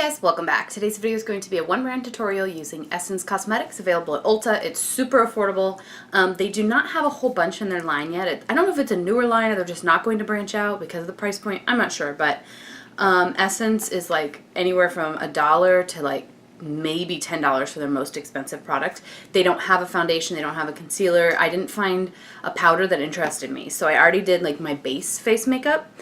guys, welcome back. Today's video is going to be a one brand tutorial using Essence Cosmetics, available at Ulta. It's super affordable. They do not have a whole bunch in their line yet. I don't know if it's a newer line or they're just not going to branch out because of the price point. I'm not sure, but Essence is like anywhere from $1 to like maybe $10 for their most expensive product. They don't have a foundation, they don't have a concealer. I didn't find a powder that interested me, so I already did like my base face makeup.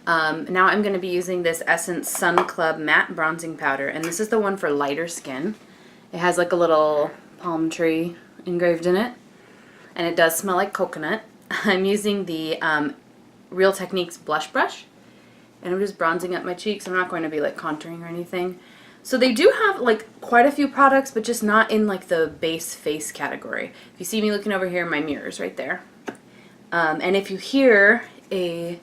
Now I'm going to be using this Essence Sun Club Matte Bronzing Powder, and this is the one for lighter skin. It has like a little palm tree engraved in it, and it does smell like coconut. I'm using the Real Techniques blush brush, and I'm just bronzing up my cheeks. I'm not going to be like contouring or anything. So they do have like quite a few products, but just not in like the base face category. If you see me looking over here, my mirror's right there. And if you hear a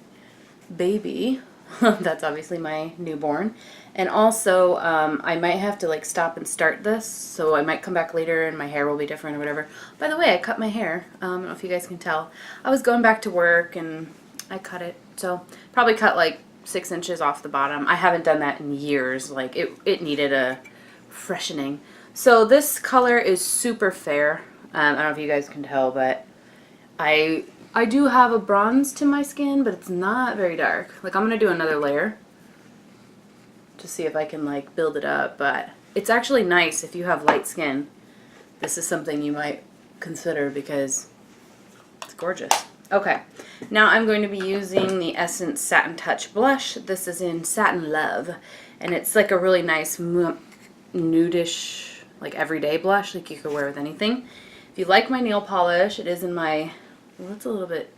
baby, that's obviously my newborn. And also I might have to like stop and start this, so I might come back later and my hair will be different or whatever. By the way, I cut my hair. I don't know if you guys can tell. I was going back to work and I cut it, so probably cut like 6 inches off the bottom. I haven't done that in years. Like it needed a freshening. So this color is super fair. I don't know if you guys can tell, but I do have a bronze to my skin, but it's not very dark. Like I'm gonna do another layer to see if I can like build it up, but it's actually nice if you have light skin. This is something you might consider because it's gorgeous. Okay, now I'm going to be using the Essence Satin Touch Blush. This is in Satin Love, and it's like a really nice nudish, like everyday blush, like you could wear with anything. If you like my nail polish, it is in my, well, it's a little bit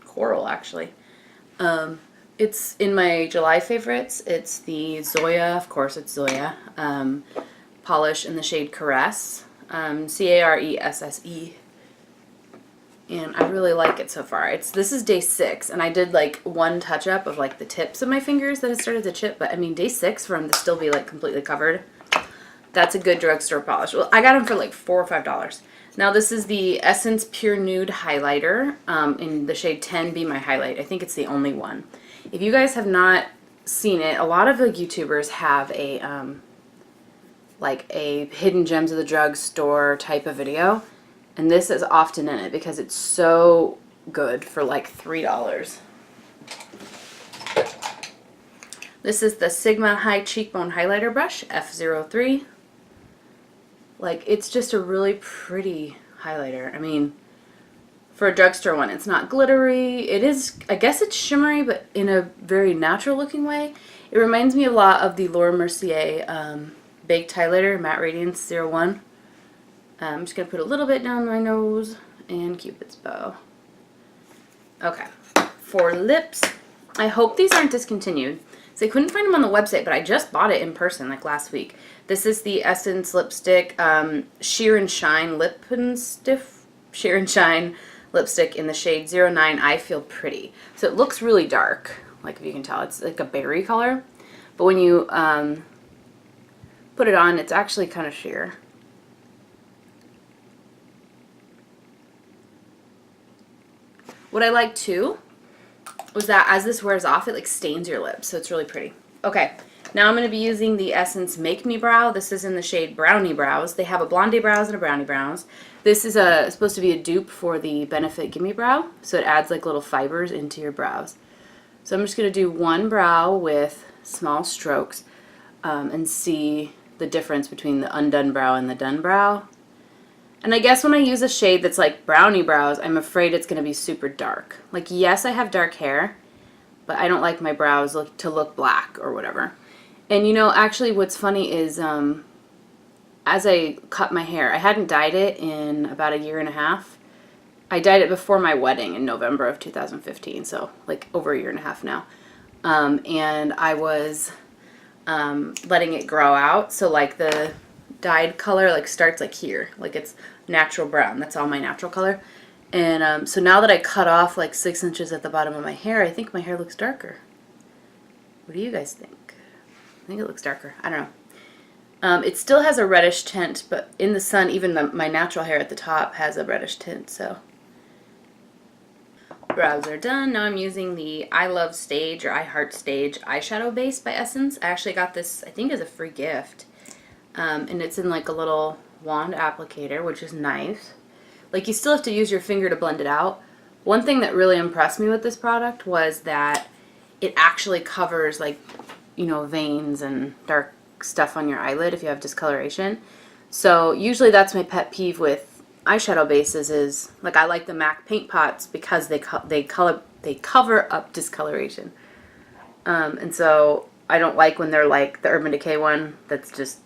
coral actually. It's in my July favorites. It's the Zoya, of course it's Zoya, polish in the shade Caress, C-A-R-E-S-S-E. And I really like it so far. This is day 6, and I did like one touch up of like the tips of my fingers that had started to chip, but I mean day 6 for them to still be like completely covered. That's a good drugstore polish. Well, I got them for like $4 or $5. Now this is the Essence Pure Nude Highlighter in the shade 10 Be My Highlight. I think it's the only one. If you guys have not seen it, a lot of the YouTubers have a like a hidden gems of the drugstore type of video. And this is often in it because it's so good for like $3. This is the Sigma High Cheekbone Highlighter Brush, F03. Like, it's just a really pretty highlighter. I mean, for a drugstore one, it's not glittery. It is, I guess it's shimmery, but in a very natural looking way. It reminds me a lot of the Laura Mercier Baked Highlighter, Matte Radiance 01. I'm just going to put a little bit down my nose and Cupid's bow. Okay, for lips, I hope these aren't discontinued. So I couldn't find them on the website, but I just bought it in person like last week. This is the Essence lipstick, Sheer and Shine Lip and Stiff, Sheer and Shine lipstick in the shade 09 I Feel Pretty. So it looks really dark, like if you can tell, it's like a berry color. But when you put it on, it's actually kind of sheer. What I like too was that as this wears off, it like stains your lips, so it's really pretty. Okay, now I'm going to be using the Essence Make Me Brow. This is in the shade Brownie Brows. They have a Blondie Brows and a Brownie Brows. This is supposed to be a dupe for the Benefit Gimme Brow, so it adds like little fibers into your brows. So I'm just going to do one brow with small strokes and see the difference between the undone brow and the done brow. And I guess when I use a shade that's like brownie brows, I'm afraid it's going to be super dark. Like, yes, I have dark hair, but I don't like my brows to look black or whatever. And you know, actually what's funny is as I cut my hair, I hadn't dyed it in about 1.5 years. I dyed it before my wedding in November of 2015, so like over 1.5 years now. And I was letting it grow out, so like the dyed color like starts like here, like it's natural brown. That's all my natural color. And so now that I cut off like 6 inches at the bottom of my hair, I think my hair looks darker. What do you guys think? I think it looks darker. I don't know. It still has a reddish tint, but in the sun, even my natural hair at the top has a reddish tint. So brows are done. Now I'm using the I Love Stage or I Heart Stage eyeshadow base by Essence. I actually got this, I think, as a free gift. And it's in like a little wand applicator, which is nice. Like, you still have to use your finger to blend it out. One thing that really impressed me with this product was that it actually covers, like, you know, veins and dark stuff on your eyelid if you have discoloration. So usually that's my pet peeve with eyeshadow bases is, like, I like the MAC paint pots because they cover up discoloration. And so I don't like when they're like the Urban Decay one that's just,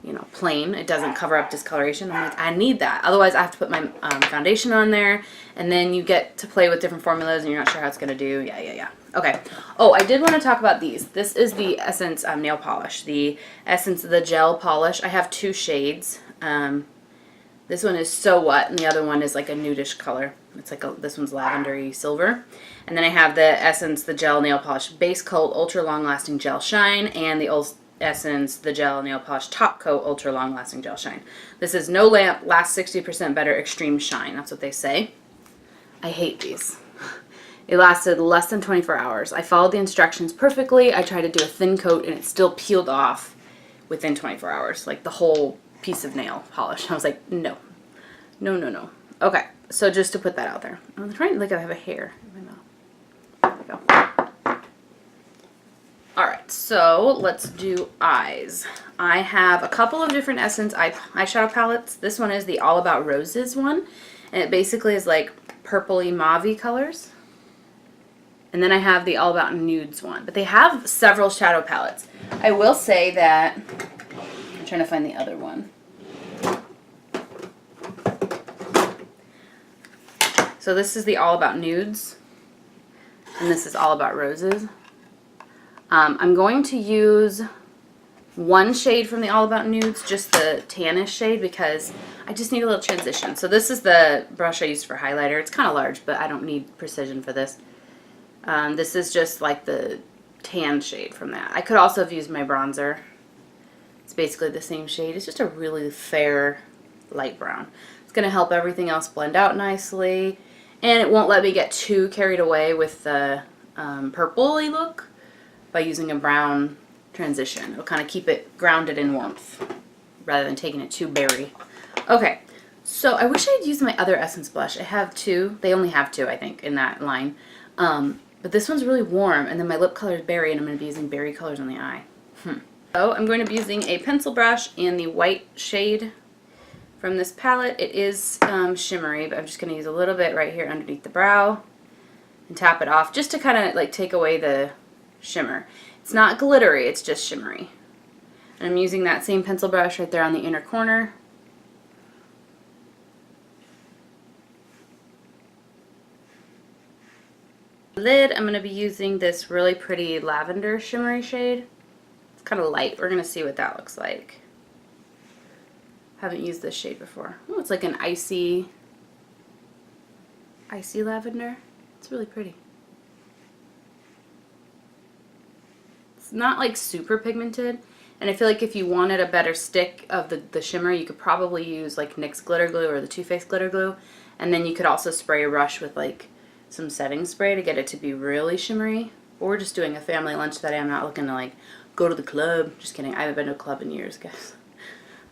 you know, plain. It doesn't cover up discoloration. I'm like, I need that. Otherwise, I have to put my foundation on there, and then you get to play with different formulas, and you're not sure how it's going to do. Yeah. Okay. Oh, I did want to talk about these. This is the Essence nail polish. The Essence the Gel Polish. I have two shades. This one is So What, and the other one is like a nudish color. It's like this one's lavendery silver. And then I have the Essence the Gel Nail Polish Base Coat Ultra Long Lasting Gel Shine, and the Essence the Gel Nail Polish Top Coat Ultra Long Lasting Gel Shine. This is No Lamp, Lasts 60% Better, Extreme Shine. That's what they say. I hate these. It lasted less than 24 hours. I followed the instructions perfectly. I tried to do a thin coat and it still peeled off within 24 hours. Like the whole piece of nail polish. I was like, no. Okay, so just to put that out there. I'm trying to, like, I have a hair in my mouth. There we go. Alright, so let's do eyes. I have a couple of different Essence eyeshadow palettes. This one is the All About Roses one, and it basically is like purpley mauve-y colors. And then I have the All About Nudes one, but they have several shadow palettes. I will say that, I'm trying to find the other one. So this is the All About Nudes, and this is All About Roses. I'm going to use one shade from the All About Nudes, just the tannish shade, because I just need a little transition. So this is the brush I used for highlighter. It's kind of large, but I don't need precision for this. This is just like the tan shade from that. I could also have used my bronzer. It's basically the same shade. It's just a really fair light brown. It's going to help everything else blend out nicely, and it won't let me get too carried away with the purpley look by using a brown transition. It'll kind of keep it grounded in warmth rather than taking it too berry. Okay, so I wish I had used my other Essence blush. I have two. They only have two, I think, in that line. But this one's really warm, and then my lip color is berry, and I'm going to be using berry colors on the eye. So I'm going to be using a pencil brush in the white shade from this palette. It is shimmery, but I'm just going to use a little bit right here underneath the brow and tap it off just to kind of like take away the shimmer. It's not glittery, it's just shimmery. And I'm using that same pencil brush right there on the inner corner. Lid, I'm going to be using this really pretty lavender shimmery shade. It's kind of light. We're going to see what that looks like. Haven't used this shade before. Oh, it's like an icy lavender. It's really pretty. It's not like super pigmented, and I feel like if you wanted a better stick of the shimmer, you could probably use like NYX glitter glue or the Too Faced glitter glue, and then you could also spray a brush with like some setting spray to get it to be really shimmery. Or just doing a family lunch that I'm not looking to like go to the club. Just kidding. I haven't been to a club in years, guys.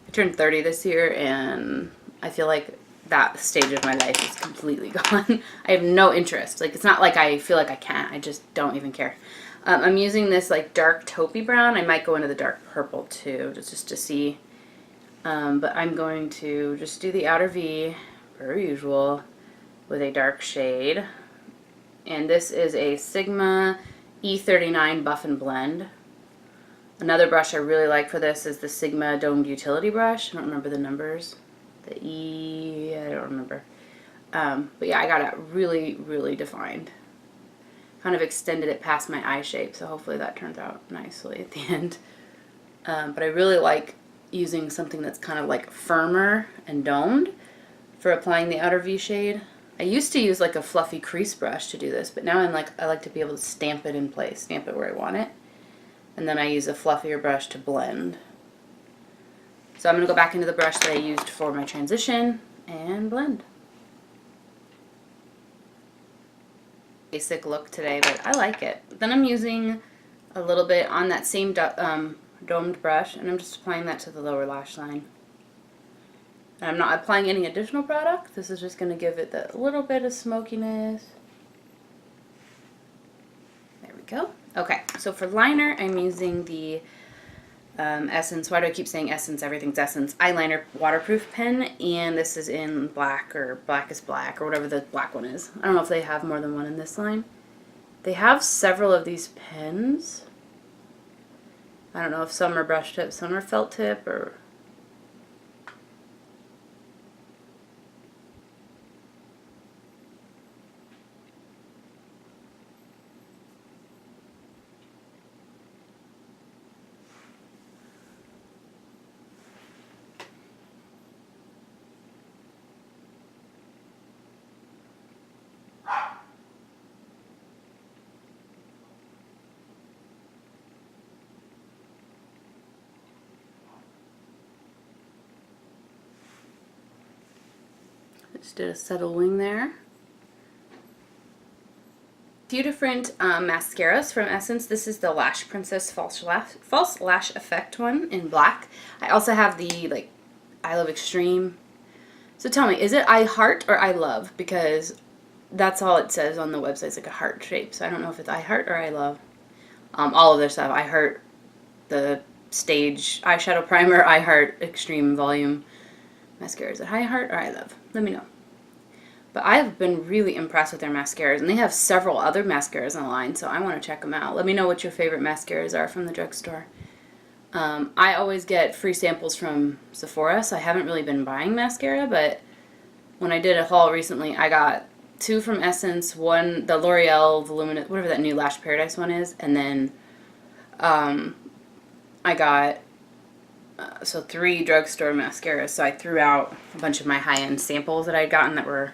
I turned 30 this year, and I feel like that stage of my life is completely gone. I have no interest. Like, it's not like I feel like I can't. I just don't even care. I'm using this like dark taupey brown. I might go into the dark purple too, just to see. But I'm going to just do the outer V, per usual, with a dark shade. And this is a Sigma E39 Buff and Blend. Another brush I really like for this is the Sigma Domed Utility Brush. I don't remember the numbers. The E, I don't remember. But yeah, I got it really, really defined. Kind of extended it past my eye shape, so hopefully that turns out nicely at the end. But I really like using something that's kind of like firmer and domed for applying the outer V shade. I used to use like a fluffy crease brush to do this, but now I like to be able to stamp it in place, stamp it where I want it. And then I use a fluffier brush to blend. So I'm going to go back into the brush that I used for my transition and blend. basic look today, but I like it. Then I'm using a little bit on that same domed brush, and I'm just applying that to the lower lash line. And I'm not applying any additional product. This is just going to give it that little bit of smokiness. There we go. Okay, so for liner, I'm using the Essence, why do I keep saying Essence? Everything's Essence. Eyeliner waterproof pen, and this is in black, or black is black, or whatever the black one is. I don't know if they have more than one in this line. They have several of these pens. I don't know if some are brush tip, some are felt tip, or... Just did a subtle wing there. Few different mascaras from Essence. This is the Lash Princess False Lash Effect one in black. I also have the like I Love Extreme. So tell me, is it I Heart or I Love? Because that's all it says on the website. It's like a heart shape. So I don't know if it's I Heart or I Love. All of their stuff. I Heart, the Stage Eyeshadow Primer, I Heart Extreme Volume Mascara. Is it I Heart or I Love? Let me know. But I've been really impressed with their mascaras, and they have several other mascaras on the line, so I want to check them out. Let me know what your favorite mascaras are from the drugstore. I always get free samples from Sephora, so I haven't really been buying mascara, but when I did a haul recently, I got 2 from Essence, one, the L'Oreal Voluminous, whatever that new Lash Paradise one is, and then I got so 3 drugstore mascaras, so I threw out a bunch of my high-end samples that I'd gotten that were,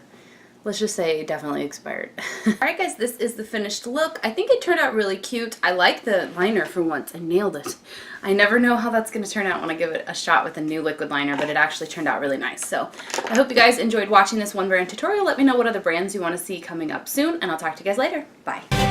let's just say, definitely expired. Alright guys, this is the finished look. I think it turned out really cute. I like the liner for once. I nailed it. I never know how that's going to turn out when I give it a shot with a new liquid liner, but it actually turned out really nice. So I hope you guys enjoyed watching this one brand tutorial. Let me know what other brands you want to see coming up soon, and I'll talk to you guys later. Bye.